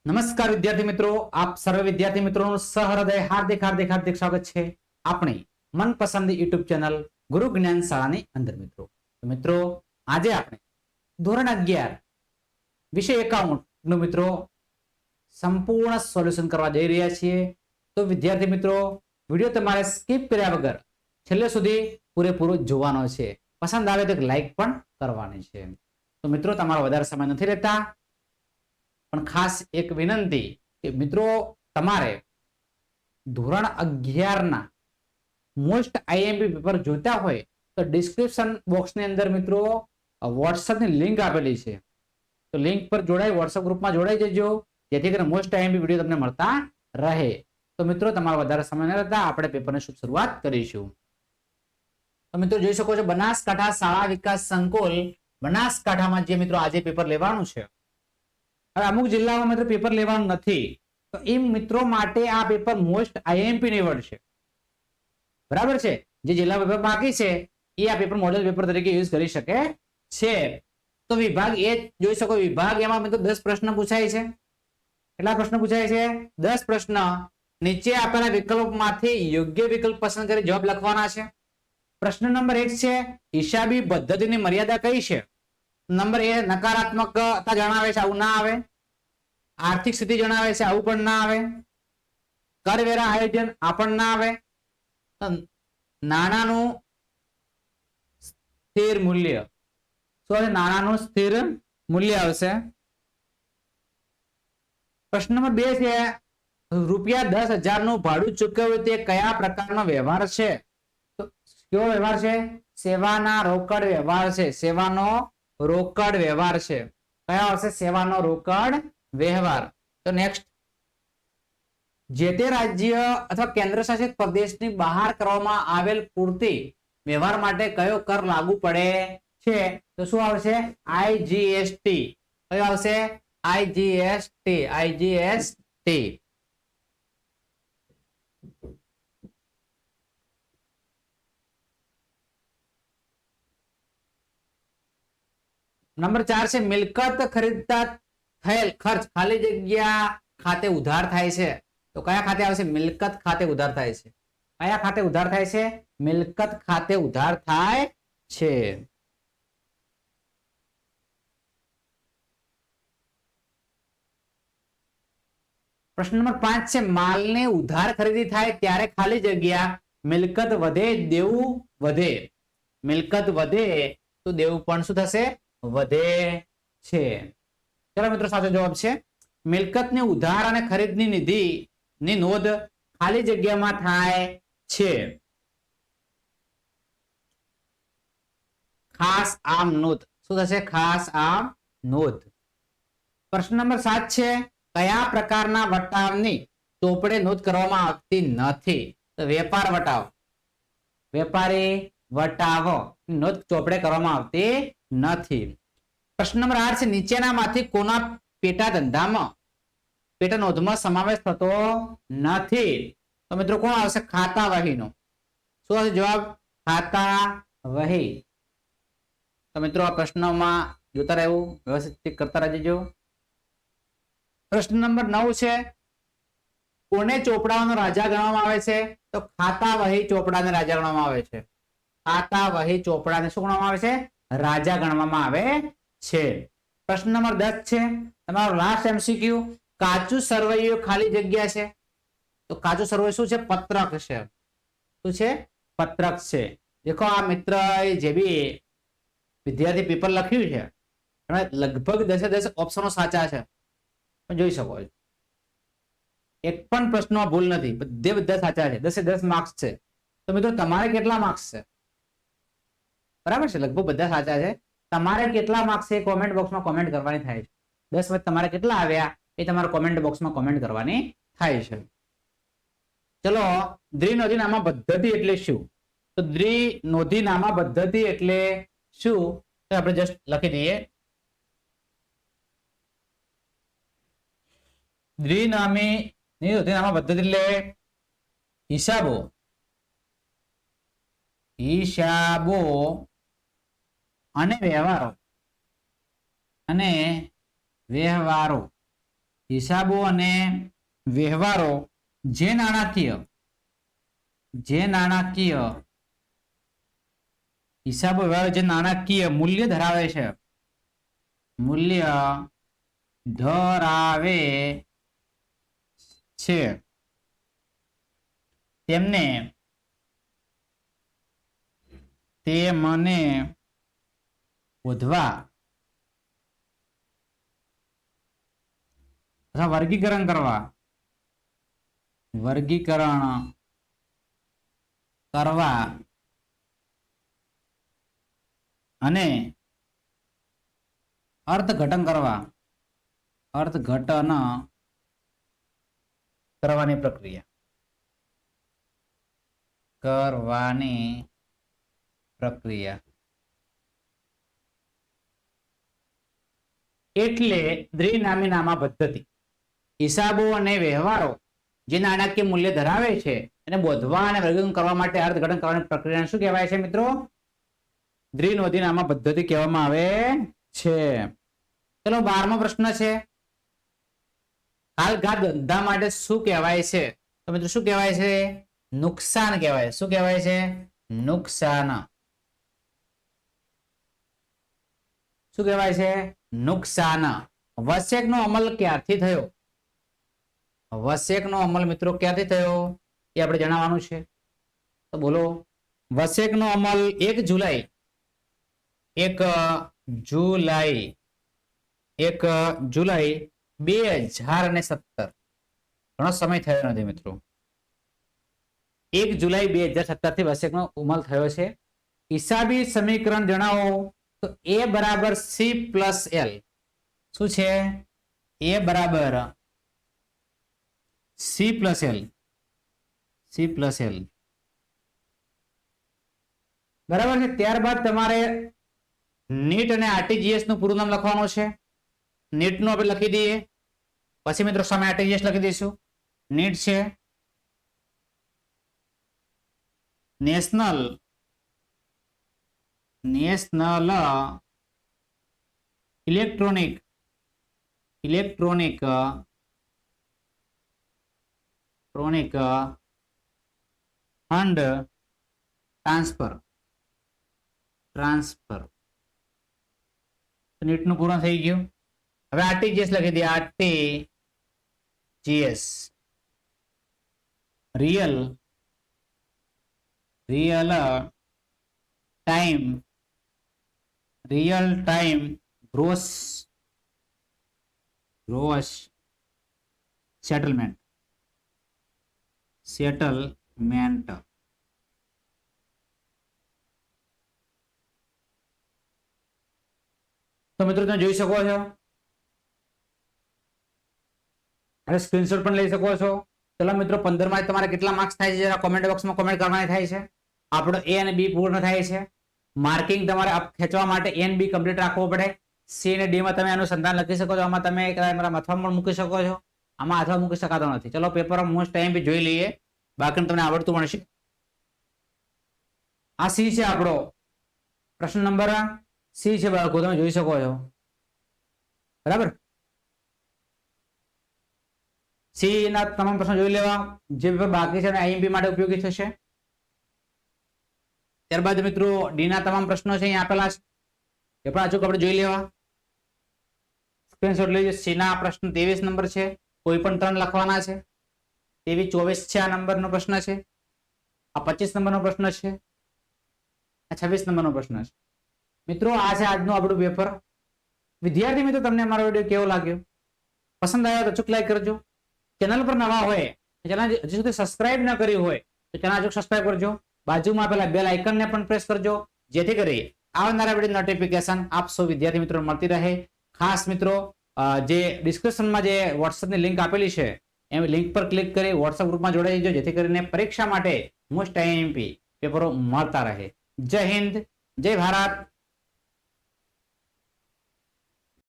નમસ્કાર વિદ્યાર્થી મિત્રો, આપ સર્વે વિદ્યાર્થી મિત્રોનું સહૃદય હાર્દિક હાર્દિક હાર્દિક સ્વાગત છે આપણી મનપસંદ યુટ્યુબ ચેનલ ગુરુ જ્ઞાન શાળાની અંદર. મિત્રો આજે આપણે ધોરણ 11 વિષય એકાઉન્ટ નું મિત્રો સંપૂર્ણ સોલ્યુશન કરવા જઈ રહ્યા છીએ. તો વિદ્યાર્થી મિત્રો, વિડીયો તમારે સ્કીપ કર્યા વગર છેલ્લે સુધી પૂરેપૂરો જોવાનો છે. પસંદ આવે તો લાઈક પણ કરવાની છે. તો મિત્રો, તમારો વધારે સમય નથી રહેતા, પણ ખાસ એક વિનંતી કે મિત્રો, તમારે ધોરણ 11 ના મોસ્ટ આઈએમપી પેપર જોતા હોય તો ડિસ્ક્રિપ્શન બોક્સની અંદર મિત્રો WhatsApp ની લિંક આપેલી છે. તો લિંક પર જોડાઈ WhatsApp ગ્રુપમાં જોડાઈ જજો, જેથી કરીને મોસ્ટ આઈએમપી વિડીયો તમને મળતા રહે. તો મિત્રો, તમારો વધારે સમય ન રહેતા આપણે પેપરની શુભ શરૂઆત કરીશું. તો મિત્રો જોઈ શકો છો, બનાસકાંઠા શાળા વિકાસ સંકુલ બનાસકાંઠામાં જે મિત્રો આજે પેપર લેવાનું છે. હવે અમુક જિલ્લામાં મિત્રો પેપર લેવાનું નથી, તો એ મિત્રો માટે આ પેપર મોસ્ટ આઈએમપી નીવડશે. બરાબર છે. જે જિલ્લા પેપર બાકી છે એ આ પેપર મોડેલ પેપર તરીકે યુઝ કરી શકે છે. તો વિભાગ એ જોઈ શકો, વિભાગ એમાં મિત્રો 10 પ્રશ્ન પૂછાય છે. કેટલા પ્રશ્ન પૂછાય છે? 10 પ્રશ્ન. નીચે આપેલા વિકલ્પમાંથી યોગ્ય વિકલ્પ પસંદ કરી જવાબ લખવાના છે. પ્રશ્ન નંબર 1 છે, હિસાબી પદ્ધતિની મર્યાદા કઈ છે? નંબર એ નકારાત્મકતા જણાવે છે, આવું ના આવે. આર્થિક સ્થિતિ જણાવે છે, આવું પણ ના આવે. કરવેરા આયોજન, આ પણ ના આવે. નાણાંનું સ્થિર મૂલ્ય, શું છે? નાણાંનું સ્થિર મૂલ્ય આવશે. પ્રશ્ન નંબર 2 છે, રૂપિયા 10,000 નું ભાડું ચૂકવ્યું તે કયા પ્રકારનો વ્યવહાર છે? તો કેવો વ્યવહાર છે? સેવાના રોકડ વ્યવહાર છે. સેવાનો રોકડ વ્યવહાર છે. કયા આવશે? સેવાનો રોકડ વ્યવહાર. તો નેક્સ્ટ, જે તે રાજ્ય અથવા કેન્દ્ર શાસિત પ્રદેશની બહાર કરવામાં આવેલ પૂર્તિ વ્યવહાર માટે કયો કર લાગુ પડે છે? તો શું આવશે? આઈજીએસટી. કયો આવશે? આઈજીએસટી. આઈજીએસટી. નંબર 4 છે, મિલકત ખરીદતા થયેલ ખર્ચ ખાલી જગ્યા ખાતે ઉધાર થાય છે. તો કયા ખાતે આવશે? મિલકત ખાતે ઉધાર થાય છે. કયા ખાતે ઉધાર થાય છે? મિલકત ખાતે ઉધાર થાય છે. પ્રશ્ન નંબર 5 છે, માલને ઉધાર ખરીદી થાય ત્યારે ખાલી જગ્યા મિલકત વધે, દેવું વધે. મિલકત વધે તો દેવું પણ શું થશે? વધે છે. ચલો મિત્રો, સાચો જવાબ છે મિલકતની ઉધાર અને ખરીદની નિધિ ની નોંધ ખાલી જગ્યામાં થાય છે. ખાસ આમ નોંધ. શું થશે? ખાસ આમ નોંધ. પ્રશ્ન નંબર 7 છે, કયા પ્રકારના વટાવની ચોપડે નોંધ કરવામાં આવતી નથી? તો વેપાર વટાવ, વેપારી વટાવ નોંધ ચોપડે કરવામાં આવતી નથી. પ્રશ્ન નંબર 8 છે, નીચેનામાંથી કોના પેટા ધંધામાં પેટા નોંધમાં સમાવેશ થતો નથી? તો મિત્રો કોણ આવશે? ખાતા વહીનો. શું આવશે જવાબ? ખાતા વહી. તો મિત્રો આ પ્રશ્નોમાં જોતા રહેવું, વ્યવસ્થિત કરતા રહેજો. પ્રશ્ન નંબર 9 છે, કોને ચોપડાનો રાજા ગણવામાં આવે છે? તો ખાતા વહી ચોપડાને રાજા ગણવામાં આવે છે. ખાતા વહી ચોપડાને શું ગણવામાં આવે છે? રાજા ગણવામાં આવે છે. પ્રશ્ન નંબર 10 છે, તમારો લાસ્ટ એમસીક્યુ, કાચું સરવૈયું ખાલી જગ્યા છે. તો કાચું સરવૈયું શું છે? પત્રક છે. શું છે? પત્રક છે. દેખો આ મિત્ર જે બી વિદ્યાર્થી પેપર લખ્યું છે લગભગ 10 ઓપ્શનો સાચા છે. જોઈ શકો છો, એક પણ પ્રશ્નમાં ભૂલ નથી, બધા સાચા છે. 10 માર્ક્સ છે. તો મિત્રો તમારે કેટલા માર્ક્સ છે? બરાબર છે, લગભગ બધા સાચા છે. તમારે કેટલા માર્ક્સ છે કોમેન્ટ બોક્સમાં કોમેન્ટ કરવાની થાય છે. 10 માં તમારે કેટલા આવ્યા એ તમારે કોમેન્ટ બોક્સમાં કોમેન્ટ કરવાની થાય છે. ચલો, દ્વિનોંધીનામા પદ્ધતિ એટલે શું? તો દ્વિનોંધીનામા પદ્ધતિ એટલે શું? તો આપણે જસ્ટ લખી દઈએ. દ્વિનોંધીનામા પદ્ધતિ એટલે હિસાબો અને વ્યવહારો હિસાબો અને વ્યવહારો જે નાણાકીય હિસાબો વ્યવહારો જે નાણાકીય મૂલ્ય ધરાવે છે, મૂલ્ય ધરાવે છે તેમને શોધવા અથવા વર્ગીકરણ કરવા અને અર્થઘટન કરવાની પ્રક્રિયા એટલે દ્વિનામી નામા પદ્ધતિ. હિસાબો અને વ્યવહારો જે નાણાકીય મૂલ્ય ધરાવે છે એને બોધવા અને વર્ગીકરણ કરવા માટે અર્થઘટન કરવાની પ્રક્રિયાને શું કહેવાય છે મિત્રો? દ્વિનોંધી નામા પદ્ધતિ કહેવામાં આવે છે. ચલો 12મો પ્રશ્ન છે, હાલઘાત ધંધા માટે શું કહેવાય છે? તો મિત્રો શું કહેવાય છે? નુકસાન કહેવાય. શું કહેવાય છે? નુકસાન. શું કહેવાય છે? નુકસાન. વશેકનો અમલ ક્યારથી થયો? વશેકનો અમલ મિત્રો ક્યાંથી થયો એ આપણે જણાવવાનું છે. તો બોલો. વશેકનો અમલ 1 જુલાઈ 2017. ઘણો સમય થયો નથી મિત્રો. 1 જુલાઈ 2017 થી વશેકનો અમલ થયો છે. હિસાબી સમીકરણ જણાવો. તો A બરાબર C પ્લસ L. શું છે? A બરાબર C પ્લસ L. બરાબર છે. ત્યારબાદ તમારે નીટ અને આરટીજીએસ નું પૂરું નામ લખવાનું છે. નીટ નું આપણે લખી દઈએ, પછી મિત્રો સામે આરટીજીએસ લખી દઈશું. નીટ છે national electronic fund transfer. NEFT નું પૂર્ણ થઈ ગયું. હવે આરટીજીએસ લખી દે. RTGS real time gross settlement. તો મિત્રો તમે જોઈ શકો છો, અને સ્ક્રીનશોટ પણ લઈ શકો છો. ચલો મિત્રો 15 માં તમારે કેટલા માર્ક્સ થાય છે જરા કોમેન્ટ બોક્સમાં કોમેન્ટ કરવાની થાય છે. આપણો એ અને બી પૂર્ણ થાય છે. માર્કિંગ તમારે અપ ખેંચવા માટે એ અને બી કમ્પ્લીટ રાખવો પડે. સી અને ડી માં તમે અનુસંધાન લખી શકો છો. આમાં તમે અથવા પણ મૂકી શકો છો. આમાં અથવા મૂકી શકાતો નથી. ચલો પેપર મોસ્ટ ટાઈમ બી જોઈ લઈએ, બાકી તમને આવડતું મળશે. આ સી છે આપણો પ્રશ્ન નંબર સી છે બાળકો, તમે જોઈ શકો છો. બરાબર. સી ના તમામ પ્રશ્નો જોઈ લેવા, જે પેપર બાકી છે આઈએમપી માટે ઉપયોગી થશે. ત્યારબાદ મિત્રો ડી ના તમામ પ્રશ્નો છે અહીંયા આપેલા છે, એ પણ અચૂક આપણે જોઈ લેવા. સ્ક્રીનશોટ લઈ સી ના પ્રશ્ન 23 નંબર છે, કોઈ પણ 3 લખવાના છે. 23 24 છે આ નંબરનો પ્રશ્ન છે. આ 25 નંબરનો પ્રશ્ન છે. આ 26 નંબરનો પ્રશ્ન છે. મિત્રો આ છે આજનું આપણું પેપર. વિદ્યાર્થી મિત્રો તમને અમારો વિડીયો કેવો લાગ્યો? પસંદ આવ્યો તો અચૂક લાઈક કરજો. ચેનલ પર નવા હોય, ચેનલ હજી સુધી સબસ્ક્રાઇબ ન કરી હોય તો ચેનલ અચૂક સબસ્ક્રાઇબ કરજો. બાજુમાં પેલા બેલ આઇકનને પણ પ્રેસ કરજો, જેથી કરી આવનારા વિડીયો નોટિફિકેશન આપ સૌ વિદ્યાર્થી મિત્રો મળતી રહે. ખાસ મિત્રો જે ડિસ્ક્રિપ્શનમાં જે વોટ્સએપની લિંક આપેલી છે એ લિંક પર ક્લિક કરી વોટ્સએપ ગ્રુપમાં જોડાઈ જજો, જેથી કરીને પરીક્ષા માટે મોસ્ટ આઈએમપી પેપરો મળતા રહે. જય હિન્દ, જય ભારત.